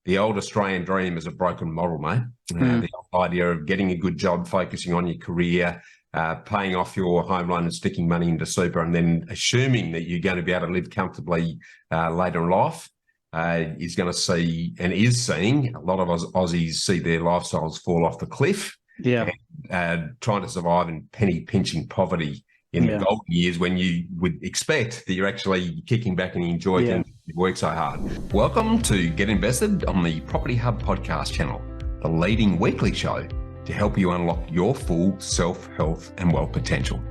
the old Australian dream is a broken model, mate. The idea of getting a good job, focusing on your career, paying off your home loan and sticking money into super, and then assuming that you're going to be able to live comfortably later in life is going to see and is seeing a lot of Aussies see their lifestyles fall off the cliff. Yeah. And trying to survive in penny pinching poverty in the golden years when you would expect that you're actually kicking back and you enjoy it and you work so hard. Welcome to Get Invested on the Property Hub podcast channel, the leading weekly show to help you unlock your full self, health and wealth potential.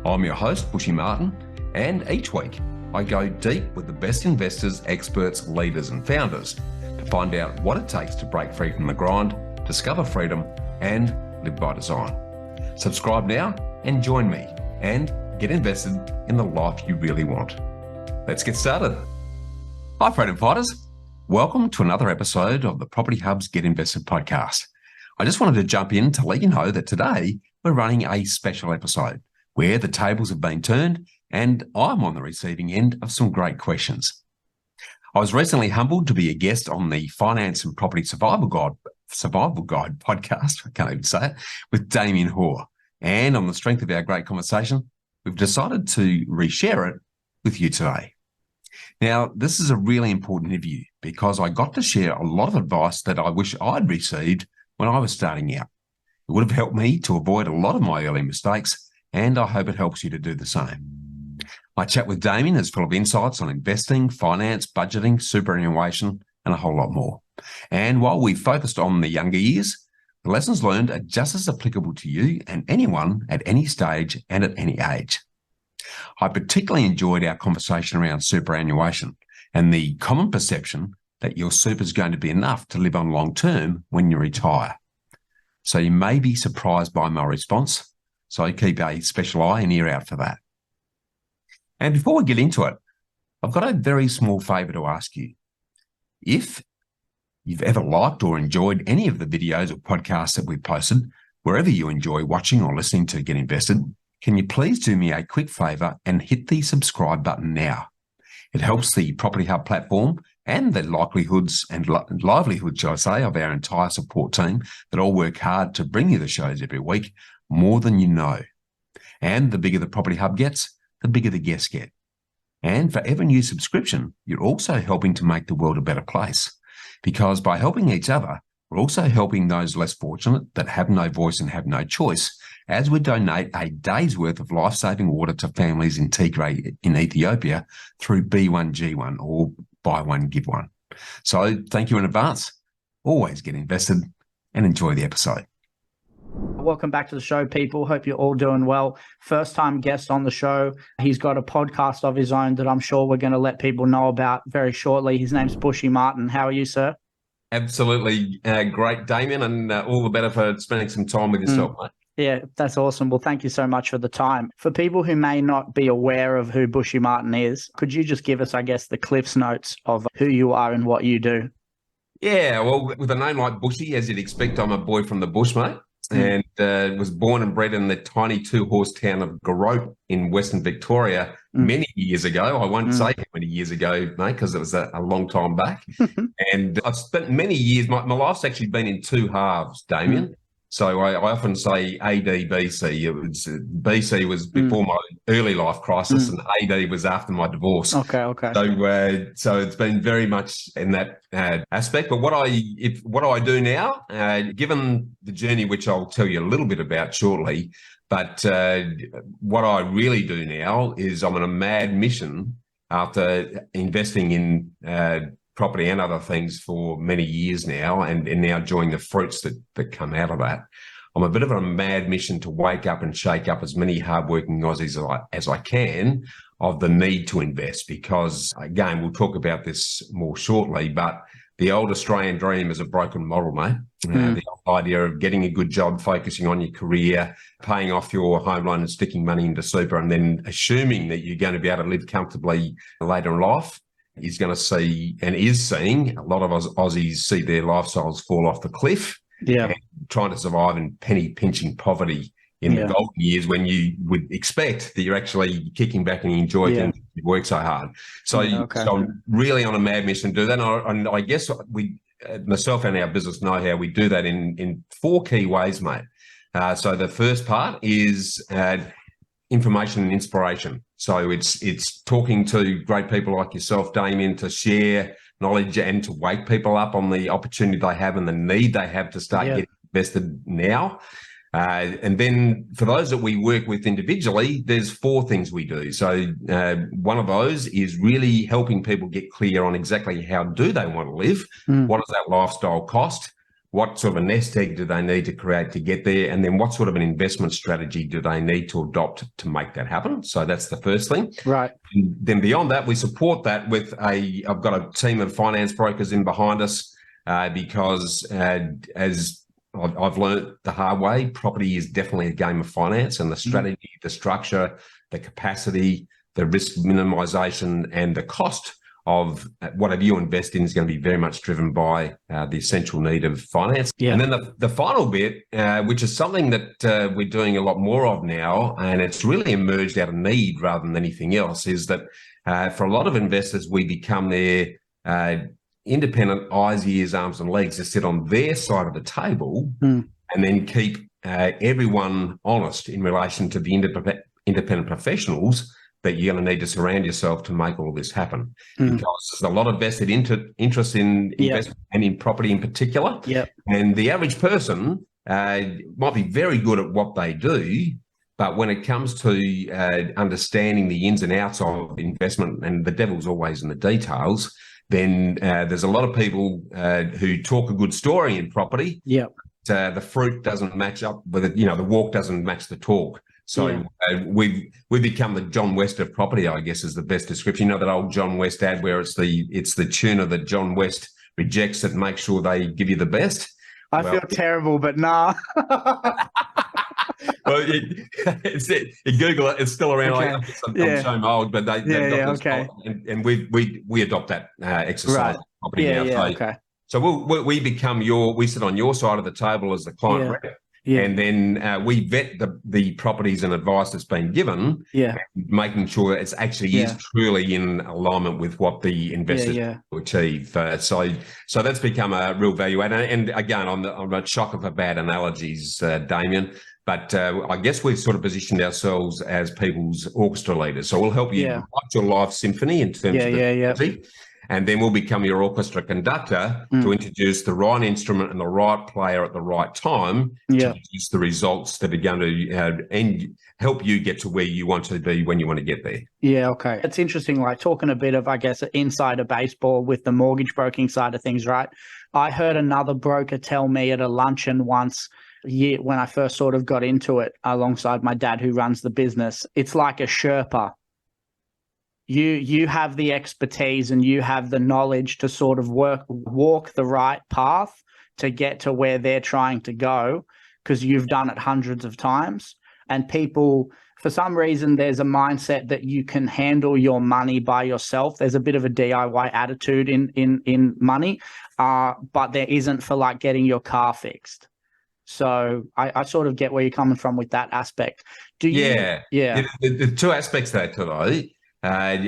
I'm your host, Bushy Martin, and each week I go deep with the best investors, experts, leaders and founders to find out what it takes to break free from the grind, discover freedom and live by design. Subscribe now and join me and get invested in the life you really want. Let's get started. Hi, freedom fighters. Welcome to another episode of the Property Hub's Get Invested podcast. I just wanted to jump in to let you know that today we're running a special episode where the tables have been turned and I'm on the receiving end of some great questions. I was recently humbled to be a guest on the Finance and Property Survival Guide podcast, I can't even say it, with Damian Hoar. And on the strength of our great conversation, we've decided to reshare it with you today. Now, this is a really important interview because I got to share a lot of advice that I wish I'd received when I was starting out. It would have helped me to avoid a lot of my early mistakes, and I hope it helps you to do the same. My chat with Damian is full of insights on investing, finance, budgeting, superannuation, and a whole lot more. And while we focused on the younger years, the lessons learned are just as applicable to you and anyone at any stage and at any age. I particularly enjoyed our conversation around superannuation and the common perception that your super is going to be enough to live on long term when you retire. So you may be surprised by my response, so keep a special eye and ear out for that. And before we get into it, I've got a very small favour to ask you. If you've ever liked or enjoyed any of the videos or podcasts that we've posted, wherever you enjoy watching or listening to Get Invested, can you please do me a quick favour and hit the subscribe button now? It helps the Property Hub platform and the livelihoods, shall I say, of our entire support team that all work hard to bring you the shows every week, more than you know. And the bigger the Property Hub gets, the bigger the guests get. And for every new subscription, you're also helping to make the world a better place. Because by helping each other, we're also helping those less fortunate that have no voice and have no choice, as we donate a day's worth of life-saving water to families in Tigray in Ethiopia through B1G1 or Buy One, Give One. So thank you in advance. Always get invested and enjoy the episode. Welcome back to the show, people. Hope you're all doing well. First time guest on the show. He's got a podcast of his own that I'm sure we're going to let people know about very shortly. His name's Bushy Martin. How are you, sir? Absolutely great, Damian, and all the better for spending some time with yourself, mate. Yeah, that's awesome. Well, thank you so much for the time. For people who may not be aware of who Bushy Martin is, could you just give us, I guess, the Cliff's Notes of who you are and what you do? Yeah, well, with a name like Bushy, as you'd expect, I'm a boy from the bush, mate. And was born and bred in the tiny 2-horse town of Gorope in Western Victoria many years ago. I won't say how many years ago, mate, because it was a long time back. And I've spent many years, my life's actually been in two halves, Damian. So I often say AD-BC. BC was before my early life crisis and AD was after my divorce. Okay. So it's been very much in that aspect. But what I do now, given the journey, which I'll tell you a little bit about shortly, but what I really do now is I'm on a mad mission after investing in property and other things for many years now, and now enjoying the fruits that come out of that. I'm a bit of a mad mission to wake up and shake up as many hardworking Aussies as I can of the need to invest, because, again, we'll talk about this more shortly, but the old Australian dream is a broken model, mate. The idea of getting a good job, focusing on your career, paying off your home loan and sticking money into super, and then assuming that you're going to be able to live comfortably later in life, is going to see and is seeing a lot of Aussies see their lifestyles fall off the cliff. Yeah. And trying to survive in penny pinching poverty in the golden years when you would expect that you're actually kicking back and you enjoy it and you work so hard. So, so I'm really on a mad mission to do that. And I guess myself and our business know how we do that in four key ways, mate. So the first part is information and inspiration. So it's talking to great people like yourself, Damian, to share knowledge and to wake people up on the opportunity they have and the need they have to start getting invested now. And then for those that we work with individually, there's four things we do. So one of those is really helping people get clear on exactly how do they want to live, what does that lifestyle cost, what sort of a nest egg do they need to create to get there, and then what sort of an investment strategy do they need to adopt to make that happen. So that's the first thing. Right. And then beyond that, we support that with I've got a team of finance brokers in behind us because as I've learned the hard way, property is definitely a game of finance, and the strategy, the structure, the capacity, the risk minimisation, and the cost of whatever you invest in is going to be very much driven by the essential need of finance. And then the final bit, which is something that we're doing a lot more of now, and it's really emerged out of need rather than anything else, is that for a lot of investors, we become their independent eyes, ears, arms and legs to sit on their side of the table and then keep everyone honest in relation to the independent professionals that you're going to need to surround yourself to make all this happen. Because there's a lot of vested interest in investment and in property in particular. And the average person might be very good at what they do, but when it comes to understanding the ins and outs of investment, and the devil's always in the details, then there's a lot of people who talk a good story in property. The fruit doesn't match up with it. The walk doesn't match the talk. So we've become the John West of property, I guess, is the best description. That old John West ad where it's the tuner that John West rejects that makes sure they give you the best. I feel terrible, but nah. Well, you Google it; it's still around. Okay. I'm so old, but okay. And we adopt that exercise in property now. So we become we sit on your side of the table as the client rep. And then we vet the properties and advice that's been given, making sure it's actually is truly in alignment with what the investors to achieve. So that's become a real value add. And again, I'm not shocked for bad analogies, Damian, but I guess we've sort of positioned ourselves as people's orchestra leaders. So we'll help you write your life symphony in terms of the and then we'll become your orchestra conductor to introduce the right instrument and the right player at the right time to produce the results that are going to help you get to where you want to be when you want to get there. It's interesting, like talking a bit of, I guess, insider baseball with the mortgage broking side of things, right? I heard another broker tell me at a luncheon once when I first sort of got into it alongside my dad who runs the business. It's like a Sherpa. You have the expertise and you have the knowledge to sort of walk the right path to get to where they're trying to go because you've done it hundreds of times. And people, for some reason, there's a mindset that you can handle your money by yourself. There's a bit of a DIY attitude in money, but there isn't for like getting your car fixed. So I sort of get where you're coming from with that aspect. The two aspects to that today.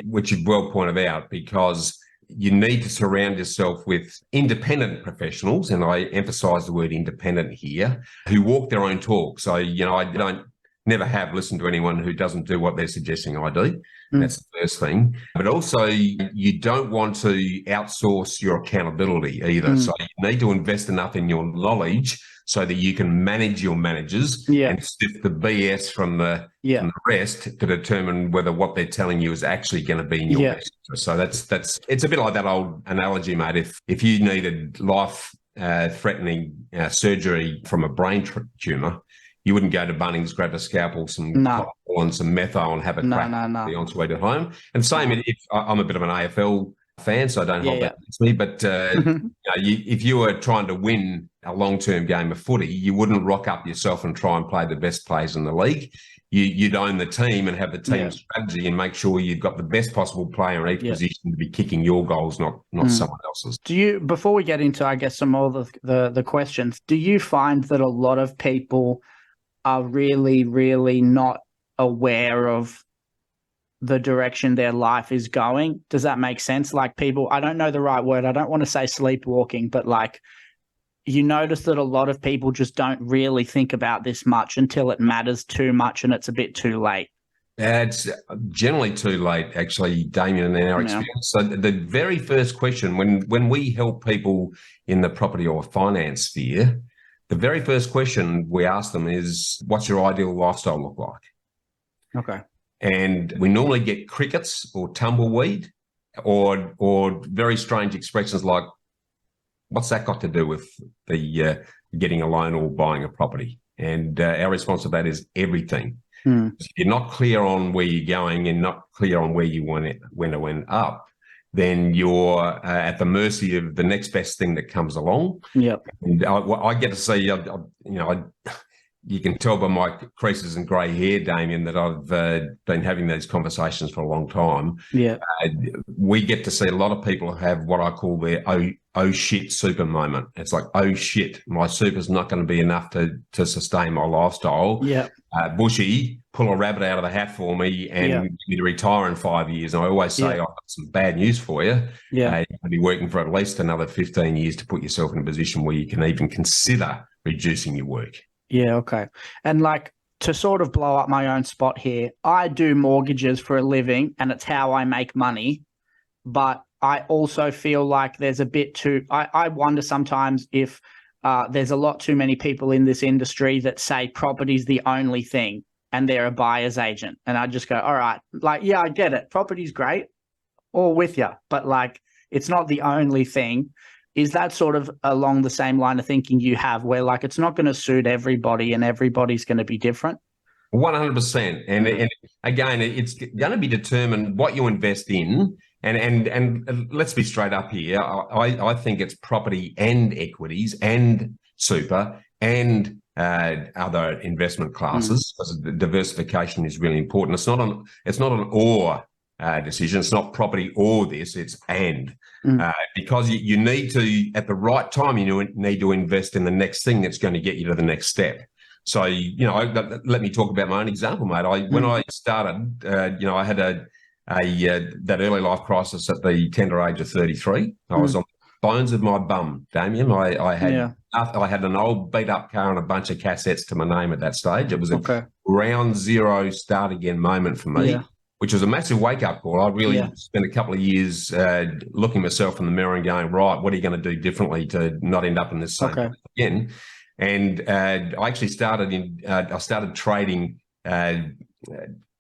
Which you well pointed out, because you need to surround yourself with independent professionals, and I emphasise the word independent here, who walk their own talk. So, I never have listened to anyone who doesn't do what they're suggesting I do. That's the first thing. But also, you don't want to outsource your accountability either. So you need to invest enough in your knowledge so that you can manage your managers and sift the BS from the rest to determine whether what they're telling you is actually going to be in your best interest. So that's it's a bit like that old analogy, mate. If you needed life-threatening surgery from a brain tumour, you wouldn't go to Bunnings, grab a scalpel, some copper and some metho and have a crack the ensuite at home. And same if I'm a bit of an AFL fan, so I don't hold that against me. But if you were trying to win a long-term game of footy, you wouldn't rock up yourself and try and play the best players in the league. You'd own the team and have the team strategy and make sure you've got the best possible player in each position to be kicking your goals, not someone else's. Before we get into, I guess, some more of the questions, do you find that a lot of people are really, really not aware of the direction their life is going. Does that make sense? Like people, I don't know the right word. I don't want to say sleepwalking, but like you notice that a lot of people just don't really think about this much until it matters too much and it's a bit too late. It's generally too late, actually, Damian, in our experience. So the very first question, when we help people in the property or finance sphere, the very first question we ask them is, what's your ideal lifestyle look like? Okay. And we normally get crickets or tumbleweed or very strange expressions like, what's that got to do with the getting a loan or buying a property? And our response to that is everything. If you're not clear on where you're going and not clear on where you want to end up, then you're at the mercy of the next best thing that comes along. Yeah. And I get to see, you can tell by my creases and grey hair, Damian, that I've been having these conversations for a long time. Yeah. We get to see a lot of people have what I call their oh shit super moment. It's like, oh shit, my super's not going to be enough to sustain my lifestyle. Yeah. Bushy, pull a rabbit out of the hat for me and get me to retire in 5 years. And I always say, I've got some bad news for you. Yeah. You're going to be working for at least another 15 years to put yourself in a position where you can even consider reducing your work. Yeah, okay. And like to sort of blow up my own spot here, I do mortgages for a living and it's how I make money. But I also feel like there's a bit too, I wonder sometimes if there's a lot too many people in this industry that say property's the only thing and they're a buyer's agent. And I just go, all right, like, yeah, I get it. Property's great, all with you, but like, it's not the only thing. Is that sort of along the same line of thinking you have where like it's not going to suit everybody and everybody's going to be different? 100%. And again, it's going to be determined what you invest in. And let's be straight up here. I think it's property and equities and super and other investment classes because the diversification is really important. It's not an or decision. It's not property or this. It's and. Because you need to, at the right time, you need to invest in the next thing that's going to get you to the next step. So, let me talk about my own example, mate. When I started, I had that early life crisis at the tender age of 33. I was on the bones of my bum, Damian. I had an old beat up car and a bunch of cassettes to my name at that stage. It was a ground zero start again moment for me. Which was a massive wake-up call. I really spent a couple of years looking myself in the mirror and going, right, what are you going to do differently to not end up in this same place again? And I actually started trading. I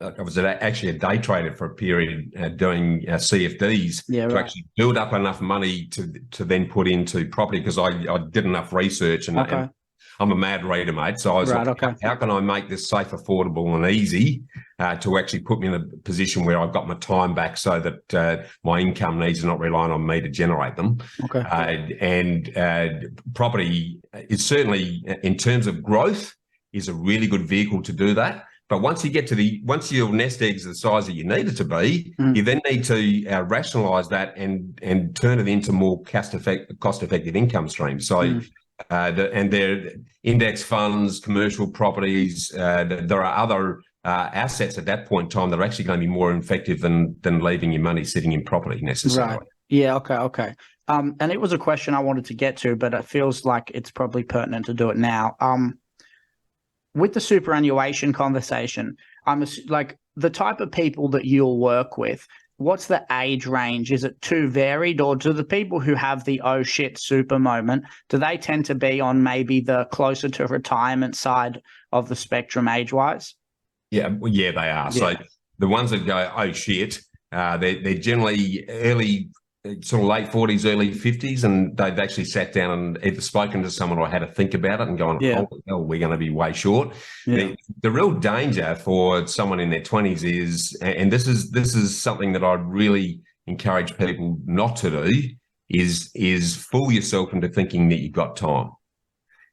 was actually a day trader for a period doing CFDs to actually build up enough money to then put into property because I did enough research and I'm a mad reader, mate. So I was how can I make this safe, affordable and easy to actually put me in a position where I've got my time back so that my income needs are not relying on me to generate them. And property is certainly, in terms of growth, is a really good vehicle to do that. But once your nest eggs are the size that you need it to be, you then need to rationalise that and turn it into more cost-effective income streams. So they're index funds, commercial properties. There are other assets at that point in time that are actually going to be more effective than leaving your money sitting in property necessarily. Right. Yeah. Okay. And it was a question I wanted to get to, but it feels like it's probably pertinent to do it now. With the superannuation conversation, like the type of people that you'll work with, what's the age range? Is it too varied, or do the people who have the oh shit super moment, do they tend to be on maybe the closer to retirement side of the spectrum age-wise? Yeah, they are. Yeah. So the ones that go oh shit, they're generally early, sort of late 40s, early 50s, and they've actually sat down and either spoken to someone or had to think about it and gone, holy hell, we're going to be way short. The real danger for someone in their 20s is, and this is something that I really encourage people not to do, is fool yourself into thinking that you've got time.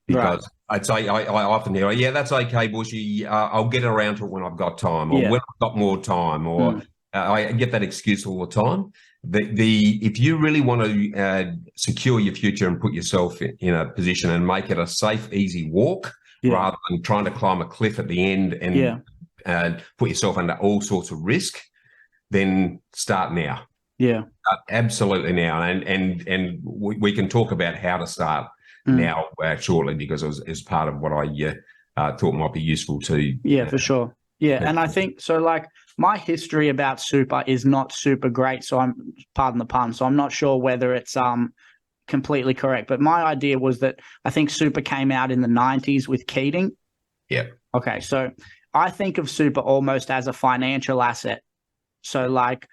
Because I'd say I often hear, that's okay, Bushy, I'll get around to it when I've got time, or when I've got more time, or I get that excuse all the time. If you really want to secure your future and put yourself in a position and make it a safe, easy walk, rather than trying to climb a cliff at the end and put yourself under all sorts of risk, then start now. Yeah. Absolutely now. And we can talk about how to start now shortly, because it was part of what I thought might be useful to. Yeah, for sure. Yeah. And I think so, like, my history about super is not super great. So pardon the pun. So I'm not sure whether it's completely correct. But my idea was that I think super came out in the 90s with Keating. Yeah. Okay. So I think of super almost as a financial asset. So like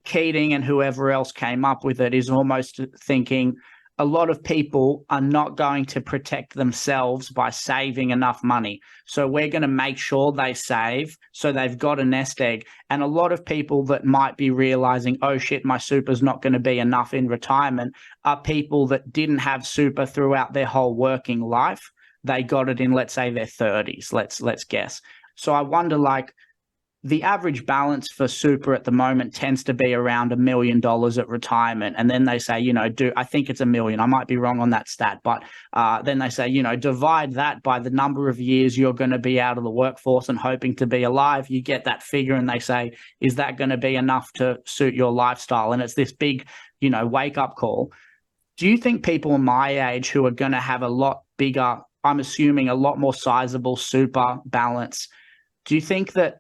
Keating and whoever else came up with it is almost thinking a lot of people are not going to protect themselves by saving enough money. So we're going to make sure they save so they've got a nest egg. And a lot of people that might be realizing, oh shit, my super's not going to be enough in retirement, are people that didn't have super throughout their whole working life. They got it in, let's say, their 30s, let's guess. So I wonder, like, the average balance for super at the moment tends to be around $1 million at retirement. And then they say, I think it's $1 million. I might be wrong on that stat, but then they say, divide that by the number of years you're going to be out of the workforce and hoping to be alive. You get that figure and they say, is that going to be enough to suit your lifestyle? And it's this big, wake up call. Do you think people my age who are going to have a lot bigger, I'm assuming a lot more sizable super balance, do you think that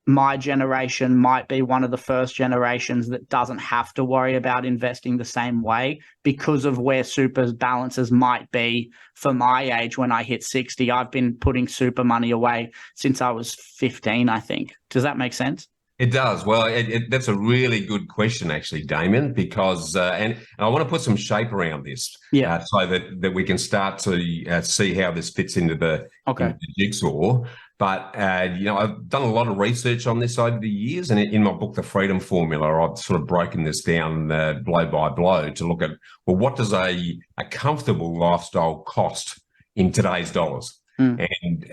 my generation might be one of the first generations that doesn't have to worry about investing the same way because of where super balances might be for my age when I hit 60? I've been putting super money away since I was 15, I think. Does that make sense? It does. Well, that's a really good question, actually, Damian, because and I want to put some shape around this, so that we can start to see how this fits into the jigsaw. But I've done a lot of research on this over the years, and in my book, The Freedom Formula, I've sort of broken this down blow by blow to look at, well, what does a comfortable lifestyle cost in today's dollars? And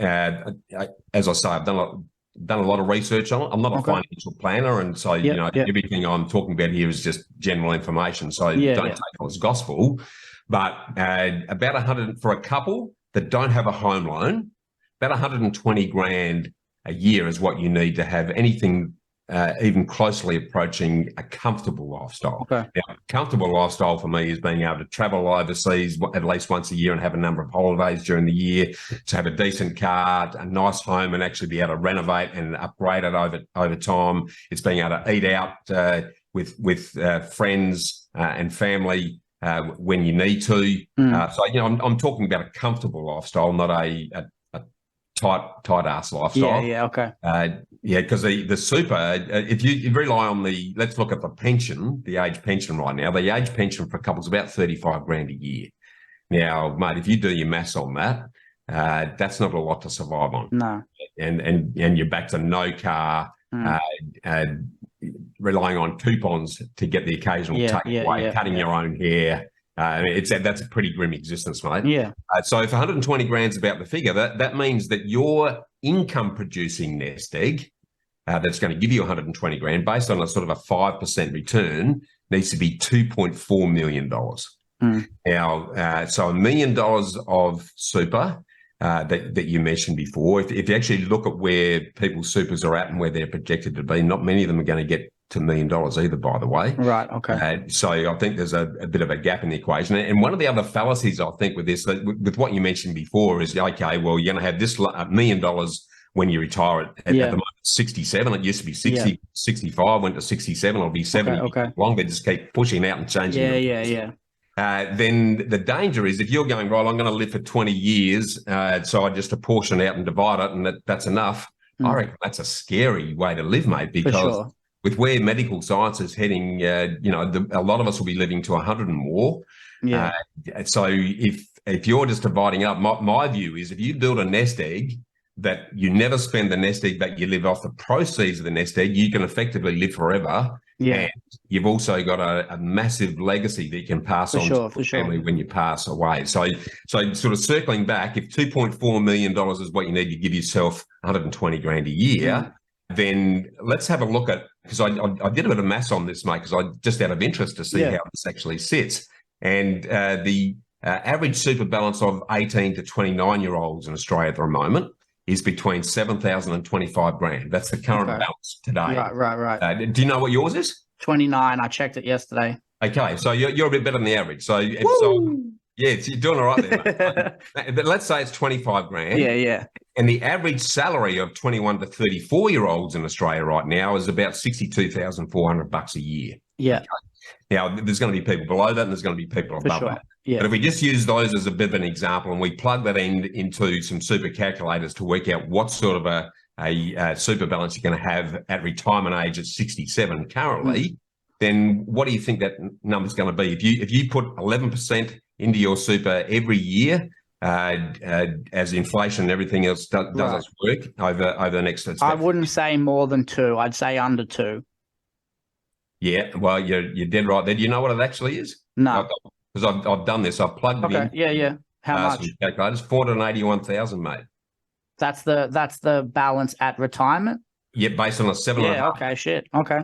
as I say, I've done a lot of research on it. I'm not a financial planner, and so everything I'm talking about here is just general information. So don't take it as gospel. But about 100 for a couple that don't have a home loan, about 120 grand a year is what you need to have anything even closely approaching a comfortable lifestyle. Now, comfortable lifestyle for me is being able to travel overseas at least once a year and have a number of holidays during the year, to have a decent car, a nice home, and actually be able to renovate and upgrade it over time. It's being able to eat out with friends and family when you need to. So I'm talking about a comfortable lifestyle, not a tight ass lifestyle. Because the super, if you rely on let's look at the pension, the age pension right now. The age pension for a couple is about 35 grand a year. Now, mate, if you do your maths on that, that's not a lot to survive on. No. And you're back to no car, relying on coupons to get the occasional takeaway, cutting your own hair. That's a pretty grim existence, mate. Yeah. So if 120 grand is about the figure, that means that your income producing nest egg that's going to give you 120 grand based on a sort of a 5% return needs to be $2.4 million. Now, so $1 million of super that you mentioned before, if you actually look at where people's supers are at and where they're projected to be, not many of them are going to get to $1 million either, by the way. Right, okay. So I think there's a bit of a gap in the equation. And one of the other fallacies, I think, with this, with what you mentioned before is, okay, well, you're going to have this $1 million when you retire at the moment, 67. It used to be 60, 65, went to 67, it'll be 70 long. They just keep pushing out and changing. Then the danger is if you're going, right, I'm going to live for 20 years, so I just apportion out and divide it, and that's enough. I reckon that's a scary way to live, mate, because with where medical science is heading, a lot of us will be living to 100 and more. So if you're just dividing up, my view is if you build a nest egg that you never spend the nest egg, but you live off the proceeds of the nest egg, you can effectively live forever. And you've also got a massive legacy that you can pass on to your family when you pass away. So sort of circling back, if $2.4 million is what you need to give yourself 120 grand a year, then let's have a look at, because I did a bit of maths on this, mate, because I just out of interest to see how this actually sits. And the average super balance of 18 to 29-year-olds in Australia at the moment is between 7,000 and 25 grand. That's the current balance today. Right. Do you know what yours is? 29. I checked it yesterday. Okay, so you're a bit better than the average. So, yeah, you're doing all right there, mate. But let's say it's 25 grand. Yeah. And the average salary of 21 to 34-year-olds in Australia right now is about $62,400 a year. Yeah. Okay. Now, there's going to be people below that and there's going to be people above that. Yeah. But if we just use those as a bit of an example and we plug that into some super calculators to work out what sort of a super balance you're going to have at retirement age at 67 currently, then what do you think that number's going to be? If you put 11% into your super every year, as inflation and everything else does its work over the next... I wouldn't say more than 2. I'd say under 2. Yeah, well, you're dead right there. Do you know what it actually is? No. Because I've done this. I've plugged it in. Yeah. How much? Calculators, 481,000, mate. That's the balance at retirement? Yeah, based on a 7.5%. Yeah, okay, shit. Okay.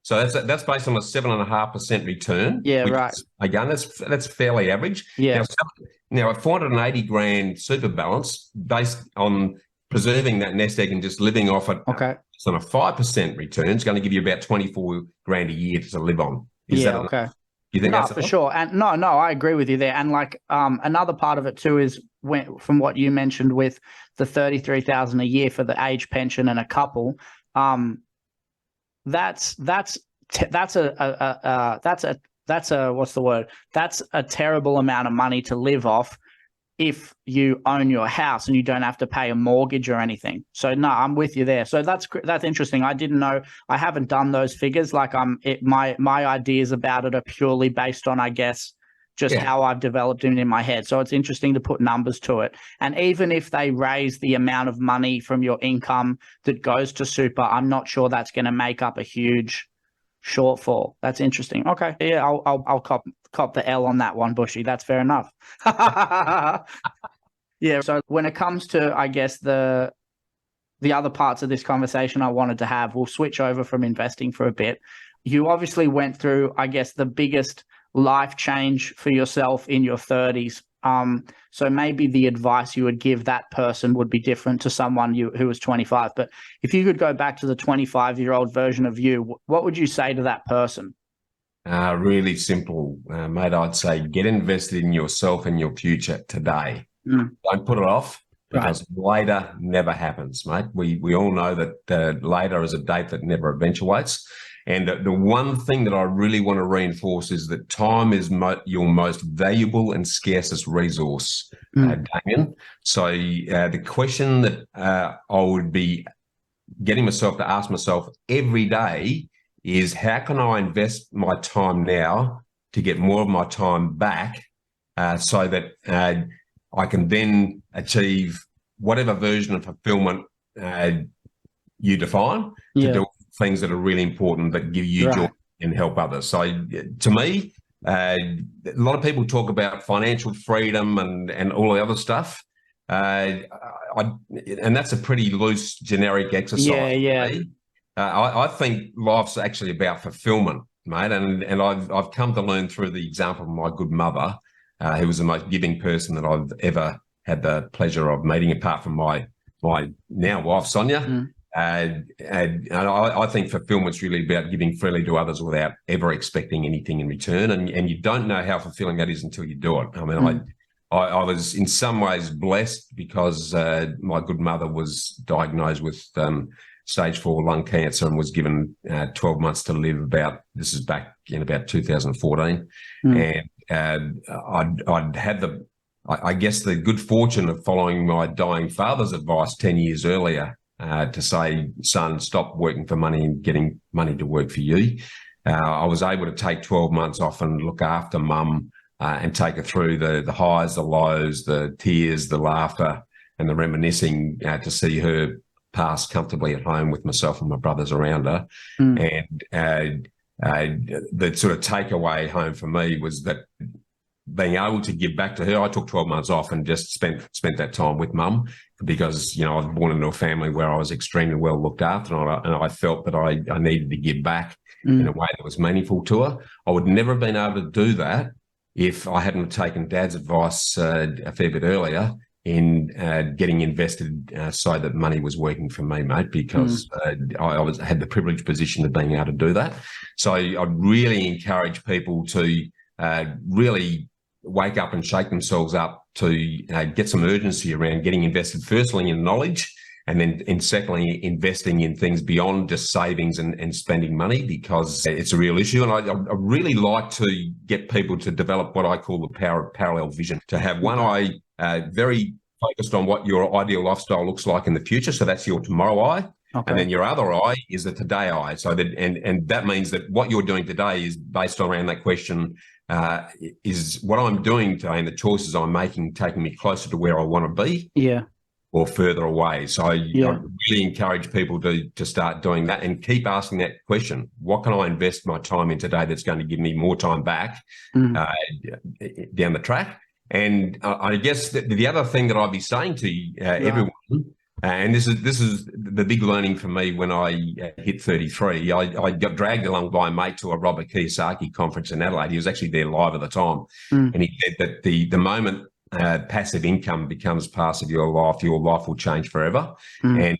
So that's based on a 7.5% return. Yeah, right. Again, that's fairly average. Yeah. Now, a 480 grand super balance based on preserving that nest egg and just living off it. Okay. So on a 5% return is going to give you about 24 grand a year to live on. Is that okay? You think that's for sure? And no, I agree with you there. And like another part of it too is from what you mentioned with the 33,000 a year for the age pension and a couple. That's a what's the word? That's a terrible amount of money to live off if you own your house and you don't have to pay a mortgage or anything. So no, I'm with you there. So that's interesting. I didn't know. I haven't done those figures. Like my ideas about it are purely based on, I guess, just how I've developed it in my head. So it's interesting to put numbers to it. And even if they raise the amount of money from your income that goes to super, I'm not sure that's going to make up a huge shortfall. That's interesting. Okay. Yeah, I'll cop the L on that one, Bushy. That's fair enough. Yeah. So when it comes to, I guess, the other parts of this conversation I wanted to have, we'll switch over from investing for a bit. You obviously went through, I guess, the biggest life change for yourself in your 30s. So maybe the advice you would give that person would be different to someone who was 25. But if you could go back to the 25-year-old version of you, what would you say to that person? Really simple, mate. I'd say get invested in yourself and your future today. Don't put it off, because later never happens, mate. We all know that later is a date that never eventuates. And the one thing that I really want to reinforce is that time is your most valuable and scarcest resource, Damian. So the question that I would be getting myself to ask myself every day is, how can I invest my time now to get more of my time back, so that I can then achieve whatever version of fulfillment you define, to do things that are really important that give you joy and help others. So to me, a lot of people talk about financial freedom and all the other stuff. And that's a pretty loose, generic exercise. Yeah. I think life's actually about fulfillment, mate. And I've come to learn through the example of my good mother, who was the most giving person that I've ever had the pleasure of meeting, apart from my now wife, Sonia. And I think fulfillment's really about giving freely to others without ever expecting anything in return. And you don't know how fulfilling that is until you do it. I mean, I was in some ways blessed because my good mother was diagnosed with stage 4 lung cancer and was given 12 months to live. This is back in about 2014. And I'd had I guess the good fortune of following my dying father's advice 10 years earlier, to say, son, stop working for money and getting money to work for you. I was able to take 12 months off and look after mum, and take her through the highs, the lows, the tears, the laughter, and the reminiscing, to see her pass comfortably at home with myself and my brothers around her. And the sort of takeaway home for me was that being able to give back to her, I took 12 months off and just spent that time with mum, because, I was born into a family where I was extremely well looked after, and I felt that I needed to give back in a way that was meaningful to her. I would never have been able to do that if I hadn't taken Dad's advice a fair bit earlier in getting invested so that money was working for me, mate, because I had the privileged position of being able to do that. So I'd really encourage people to really wake up and shake themselves up to get some urgency around getting invested, firstly in knowledge, and then secondly, investing in things beyond just savings and spending money, because it's a real issue. And I really like to get people to develop what I call the power of parallel vision, to have one eye very focused on what your ideal lifestyle looks like in the future. So that's your tomorrow eye. Okay. And then your other eye is the today eye. So that, and that means that what you're doing today is based around that question, is what I'm doing today and the choices I'm making taking me closer to where I want to be? Yeah. Or further away. So I really encourage people to start doing that and keep asking that question. What can I invest my time in today that's going to give me more time back down the track? And I guess the other thing that I'd be saying to everyone, and this is the big learning for me when I hit 33, I got dragged along by a mate to a Robert Kiyosaki conference in Adelaide. He was actually there live at the time. And he said that the moment passive income becomes part of your life will change forever. And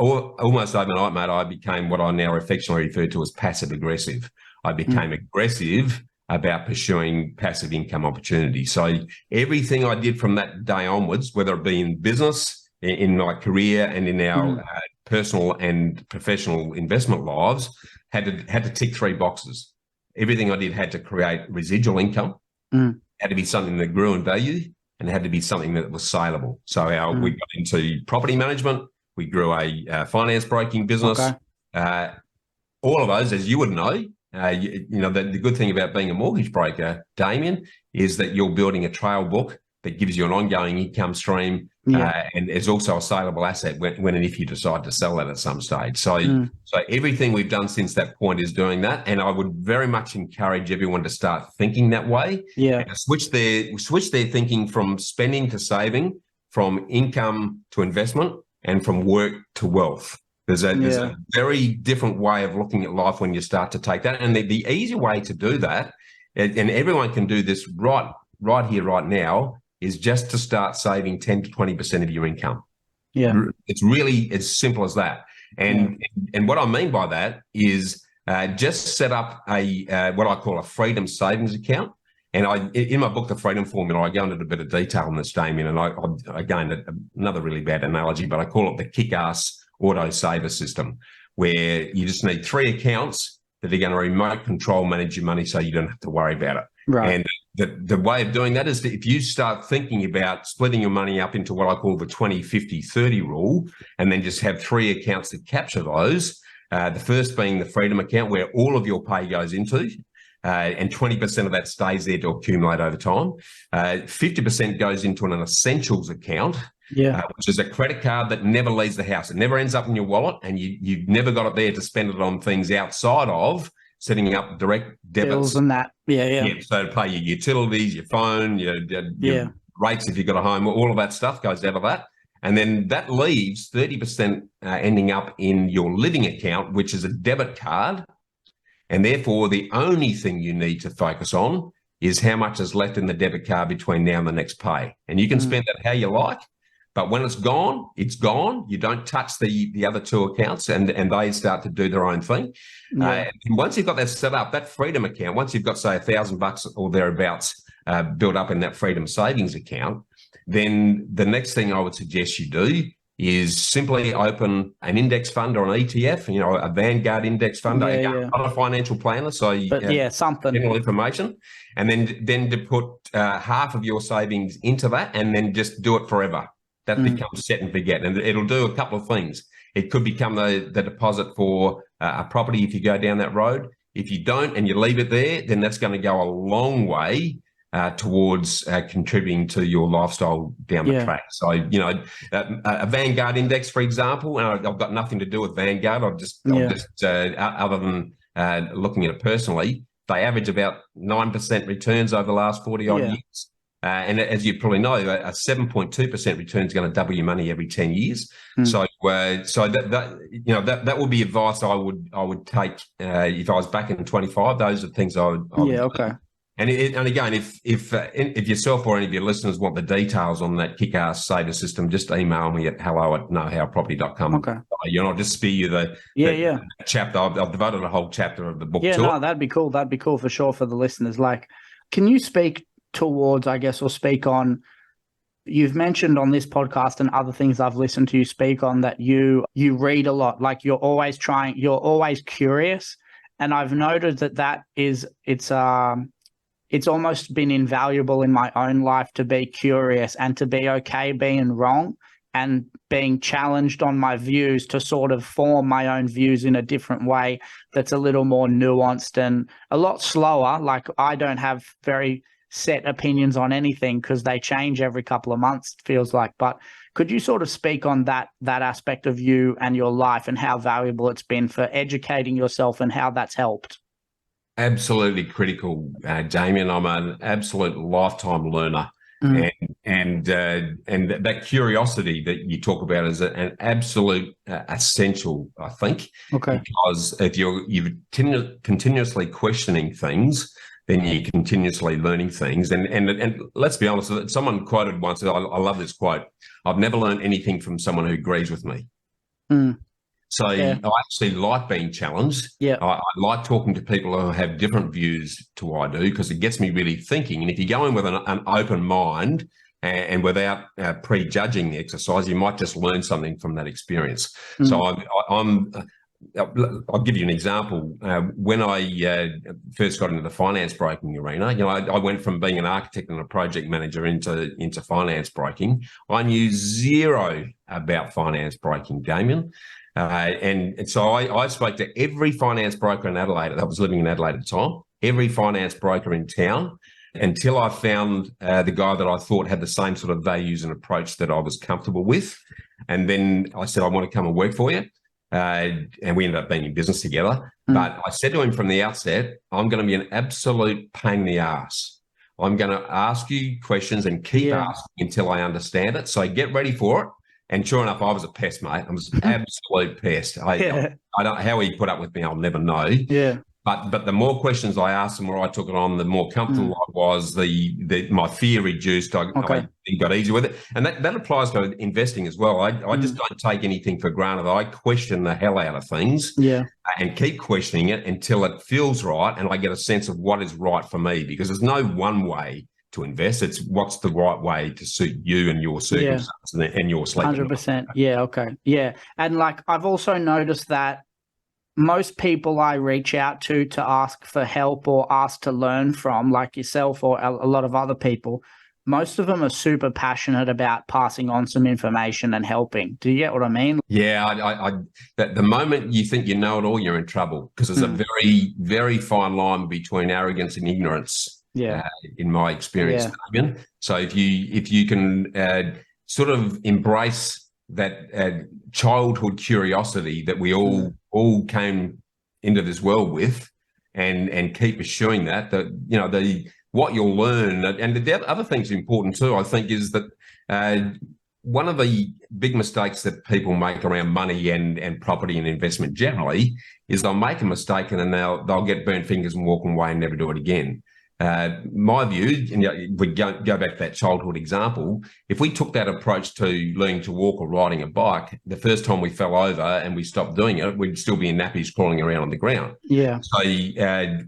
almost overnight, mate, I became what I now affectionately refer to as passive aggressive. I became aggressive about pursuing passive income opportunities. So everything I did from that day onwards, whether it be in business, in my career, and in our personal and professional investment lives, had to tick three boxes. Everything I did had to create residual income, had to be something that grew in value, and it had to be something that was saleable. So we got into property management, we grew a finance broking business. All of those, as you would know, the good thing about being a mortgage broker, Damian, is that you're building a trail book that gives you an ongoing income stream, and is also a saleable asset when and if you decide to sell that at some stage. So everything we've done since that point is doing that, and I would very much encourage everyone to start thinking that way. And switch their thinking from spending to saving, from income to investment, and from work to wealth. There's a very different way of looking at life when you start to take that. And the easy way to do that, and everyone can do this right here, right now, is just to start saving 10 to 20% of your income. It's really as simple as that. And what I mean by that is just set up a what I call a freedom savings account. And in my book, The Freedom Formula, I go into a bit of detail on this, Damian. And again, another really bad analogy, but I call it the kick-ass auto saver system, where you just need three accounts that are going to remote control manage your money so you don't have to worry about it. And the way of doing that is that if you start thinking about splitting your money up into what I call the 20, 50, 30 rule, and then just have three accounts that capture those, the first being the freedom account, where all of your pay goes into, and 20% of that stays there to accumulate over time. 50% goes into an essentials account, which is a credit card that never leaves the house. It never ends up in your wallet, and you've never got it there to spend it on things outside of setting up direct debits. Bills and that. So to pay your utilities, your phone, your rates if you've got a home, all of that stuff goes out of that. And then that leaves 30% ending up in your living account, which is a debit card. And therefore, the only thing you need to focus on is how much is left in the debit card between now and the next pay. And you can spend that how you like, but when it's gone, it's gone. You don't touch the other two accounts, and they start to do their own thing. And once you've got that set up, that freedom account, once you've got, say, $1,000 or thereabouts built up in that freedom savings account, then the next thing I would suggest you do is simply open an index fund or an ETF, a Vanguard index fund. I'm not a financial planner, so something general information, and then to put half of your savings into that, and then just do it forever. That becomes set and forget, and it'll do a couple of things. It could become the deposit for a property if you go down that road. If you don't and you leave it there, then that's going to go a long way towards contributing to your lifestyle down the track. So, a Vanguard index, for example, and I've got nothing to do with Vanguard. I've just other than looking at it personally, they average about 9% returns over the last 40 odd years. And as you probably know, a 7.2% return is going to double your money every 10 years. So that would be advice I would take if I was back in 25. Those are things I would do. And again, if yourself or any of your listeners want the details on that kick-ass saver system, just email me at hello@knowhowproperty.com. Okay. I'll just spare you the chapter. I've devoted a whole chapter of the book to it. That'd be cool. That'd be cool for sure for the listeners. Like, can you speak towards, I guess, or speak on, you've mentioned on this podcast and other things I've listened to you speak on that you read a lot, like you're always curious. And I've noted it's almost been invaluable in my own life to be curious and to be okay being wrong and being challenged on my views to sort of form my own views in a different way that's a little more nuanced and a lot slower. Like, I don't have very set opinions on anything because they change every couple of months, it feels like. But could you sort of speak on that aspect of you and your life and how valuable it's been for educating yourself and how that's helped? Absolutely critical, Damian. I'm an absolute lifetime learner, and that curiosity that you talk about is an absolute essential, I think. Okay. Because if you're continuously questioning things, then you're continuously learning things. And let's be honest, someone quoted once. I love this quote: "I've never learned anything from someone who agrees with me." So I actually like being challenged. Yeah. I like talking to people who have different views to what I do, because it gets me really thinking. And if you go in with an open mind and without prejudging the exercise, you might just learn something from that experience. So I'll give you an example. When I first got into the finance broking arena, I went from being an architect and a project manager into finance broking. I knew zero about finance broking, Damian. And so I spoke to every finance broker in Adelaide. I was living in Adelaide at the time, every finance broker in town, until I found the guy that I thought had the same sort of values and approach that I was comfortable with. And then I said, I want to come and work for you. And we ended up being in business together. But I said to him from the outset, I'm going to be an absolute pain in the ass. I'm going to ask you questions and keep asking until I understand it. So get ready for it. And sure enough, I was a pest, mate. I was an absolute pest. I don't how he put up with me, I'll never know. Yeah. But the more questions I asked, the more I took it on, the more comfortable I was. My fear reduced. I got easy with it, and that applies to investing as well. I just don't take anything for granted. I question the hell out of things, and keep questioning it until it feels right, and I get a sense of what is right for me. Because there's no one way to invest. It's what's the right way to suit you and your circumstances and your sleep. 100%. Yeah. Okay. Yeah. And like, I've also noticed that most people I reach out to ask for help or ask to learn from, like yourself or a lot of other people, most of them are super passionate about passing on some information and helping. Do you get what I mean? Yeah. The moment you think you know it all, you're in trouble, because there's a very, very fine line between arrogance and ignorance. In my experience, Damian. So if you can sort of embrace that childhood curiosity that we all came into this world with, and keep pursuing that, what you'll learn, and the other thing's important too, I think, is that one of the big mistakes that people make around money and property and investment generally is they'll make a mistake and then they'll get burnt fingers and walk away and never do it again. My view, and we go back to that childhood example, if we took that approach to learning to walk or riding a bike, the first time we fell over and we stopped doing it, we'd still be in nappies crawling around on the ground. Yeah. So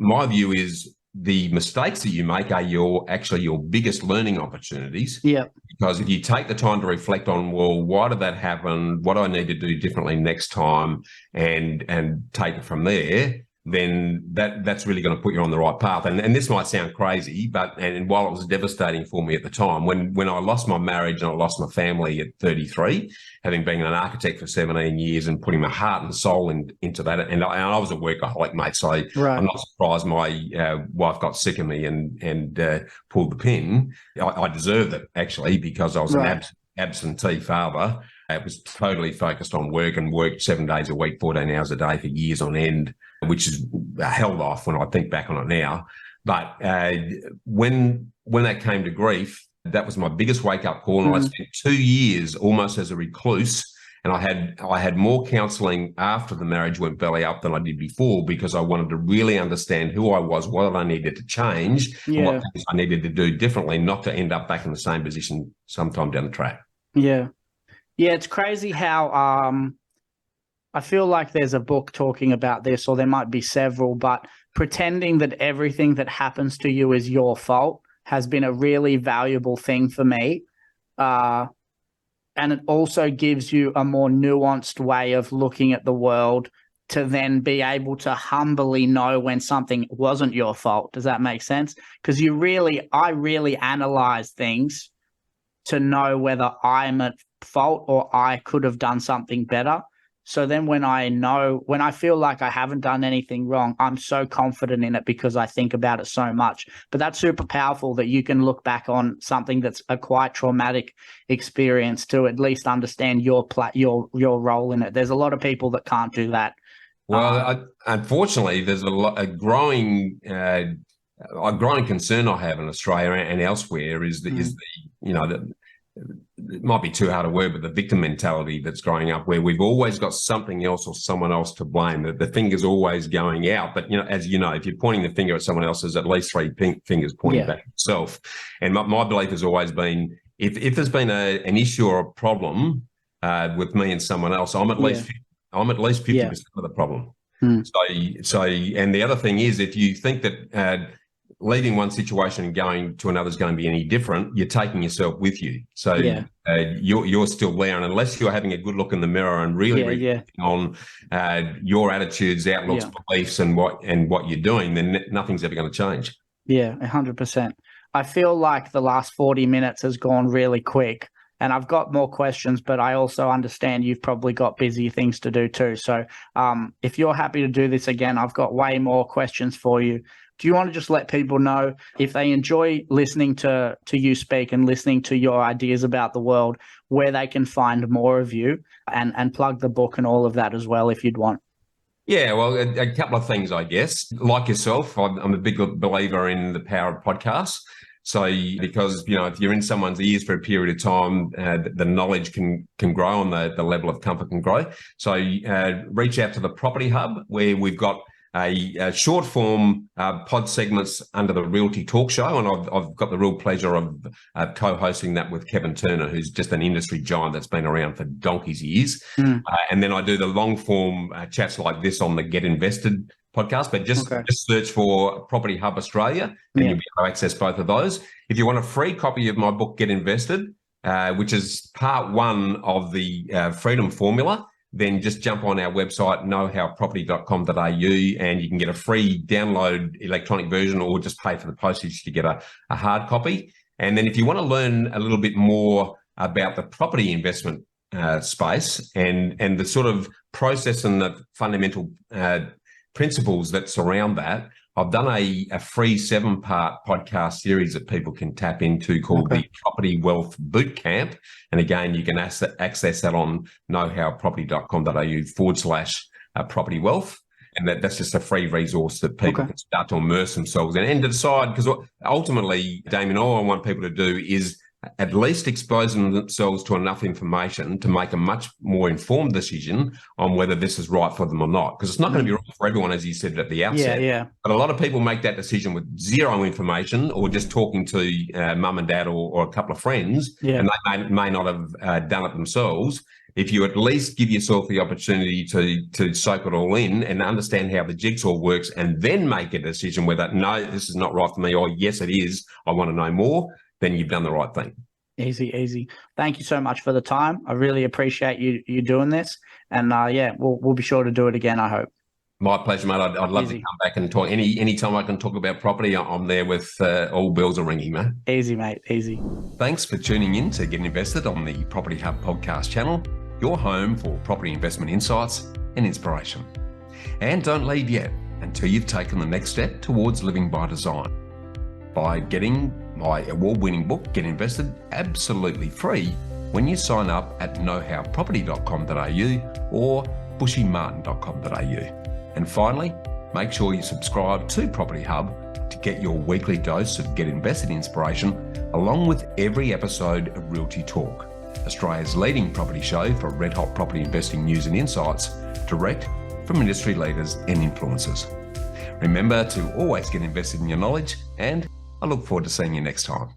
my view is the mistakes that you make are actually your biggest learning opportunities. Yeah. Because if you take the time to reflect on, well, why did that happen? What do I need to do differently next time? And take it from there, then that's really going to put you on the right path. And this might sound crazy, but while it was devastating for me at the time, when I lost my marriage and I lost my family at 33, having been an architect for 17 years and putting my heart and soul into that, and I was a workaholic, mate, so I'm not surprised my wife got sick of me and pulled the pin. I deserved it, actually, because I was an absentee father. It was totally focused on work and worked 7 days a week, 14 hours a day for years on end, which is a hell life when I think back on it now. But when that came to grief, that was my biggest wake-up call. And I spent 2 years almost as a recluse, And I had more counselling after the marriage went belly up than I did before, because I wanted to really understand who I was, what I needed to change, and what things I needed to do differently, not to end up back in the same position sometime down the track. Yeah. Yeah, it's crazy how I feel like there's a book talking about this, or there might be several, but pretending that everything that happens to you is your fault has been a really valuable thing for me. And it also gives you a more nuanced way of looking at the world to then be able to humbly know when something wasn't your fault. Does that make sense? Because I really analyze things to know whether I'm at fault or I could have done something better. So then when I feel like I haven't done anything wrong, I'm so confident in it because I think about it so much. But that's super powerful that you can look back on something that's a quite traumatic experience to at least understand your role in it. There's a lot of people that can't do that. Well, unfortunately, there's a growing concern I have in Australia and elsewhere is it might be too hard a word, but the victim mentality that's growing up, where we've always got something else or someone else to blame. The finger's always going out. But, as you know, if you're pointing the finger at someone else, there's at least three fingers pointing back at yourself. And my belief has always been, if there's been an issue or a problem with me and someone else, I'm at least 50% of the problem. So, and the other thing is, if you think that leaving one situation and going to another is going to be any different, you're taking yourself with you. So you're still there. And unless you're having a good look in the mirror and really reflecting on your attitudes, outlooks, beliefs, and what you're doing, then nothing's ever going to change. Yeah, 100%. I feel like the last 40 minutes has gone really quick. And I've got more questions, but I also understand you've probably got busy things to do too. So if you're happy to do this again, I've got way more questions for you. Do you want to just let people know, if they enjoy listening to you speak and listening to your ideas about the world, where they can find more of you and plug the book and all of that as well, if you'd want? Yeah, well, a couple of things, I guess. Like yourself, I'm a big believer in the power of podcasts. So because, if you're in someone's ears for a period of time, the knowledge can grow and the level of comfort can grow. So reach out to the Property Hub, where we've got a short form pod segments under the Realty Talk Show. And I've got the real pleasure of co-hosting that with Kevin Turner, who's just an industry giant that's been around for donkey's years. And then I do the long form chats like this on the Get Invested podcast, but just search for Property Hub Australia and you'll be able to access both of those. If you want a free copy of my book, Get Invested, which is part one of the Freedom Formula, then just jump on our website, knowhowproperty.com.au, and you can get a free download electronic version, or just pay for the postage to get a hard copy. And then if you want to learn a little bit more about the property investment space and the sort of process and the fundamental principles that surround that, I've done a free 7-part podcast series that people can tap into called the Property Wealth Bootcamp. And again, you can access that on knowhowproperty.com.au/property wealth. And that's just a free resource that people can start to immerse themselves in and to decide, because ultimately, Damian, all I want people to do is at least expose themselves to enough information to make a much more informed decision on whether this is right for them or not. Because it's not going to be right for everyone, as you said at the outset. But a lot of people make that decision with zero information, or just talking to mum and dad or a couple of friends, and they may not have done it themselves. If you at least give yourself the opportunity to soak it all in and understand how the jigsaw works, and then make a decision whether, no, this is not right for me, or yes, it is, I want to know more, then you've done the right thing. Easy. Thank you so much for the time. I really appreciate you doing this. And we'll be sure to do it again, I hope. My pleasure, mate. I'd love to come back and talk. Any time I can talk about property, I'm there with all bells are ringing, mate. Easy, mate. Easy. Thanks for tuning in to Get Invested on the Property Hub podcast channel, your home for property investment insights and inspiration. And don't leave yet until you've taken the next step towards living by design, by getting my award-winning book, Get Invested, absolutely free when you sign up at knowhowproperty.com.au or bushymartin.com.au. And finally, make sure you subscribe to Property Hub to get your weekly dose of Get Invested inspiration, along with every episode of Realty Talk, Australia's leading property show for red-hot property investing news and insights, direct from industry leaders and influencers. Remember to always get invested in your knowledge, and I look forward to seeing you next time.